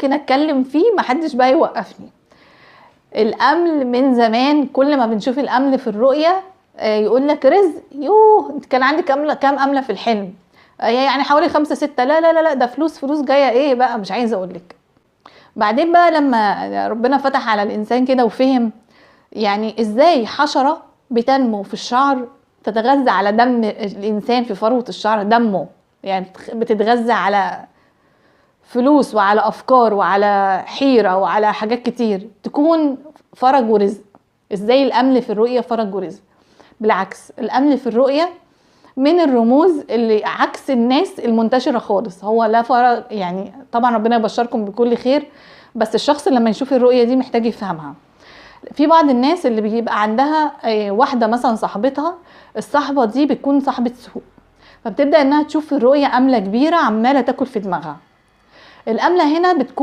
ممكن اتكلم فيه محدش بقى يوقفني. الامل من زمان كل ما بنشوف الامل في الرؤية يقول لك رزق، يوه انت كان عندك كام املة في الحلم؟ يعني حوالي 5 6. لا لا لا لا، ده فلوس جاية ايه بقى، مش عايزة اقولك. بعدين بقى لما ربنا فتح على الانسان كده وفهم يعني ازاي حشرة بتنمو في الشعر تتغذى على دم الانسان في فروة الشعر، دمه يعني بتتغذى على فلوس وعلى افكار وعلى حيرة وعلى حاجات كتير تكون فرج ورزق. ازاي الامل في الرؤية فرج ورزق؟ بالعكس، الامل في الرؤية من الرموز اللي عكس الناس المنتشرة خالص. هو لا فرج، يعني طبعا ربنا يبشركم بكل خير، بس الشخص لما يشوف الرؤية دي محتاج يفهمها. في بعض الناس اللي بيبقى عندها واحدة مثلا صاحبتها، الصاحبة دي بتكون صاحبة سوء، فبتبدأ انها تشوف الرؤية املة كبيرة عمالة تاكل في دماغها. الاملة هنا بتكون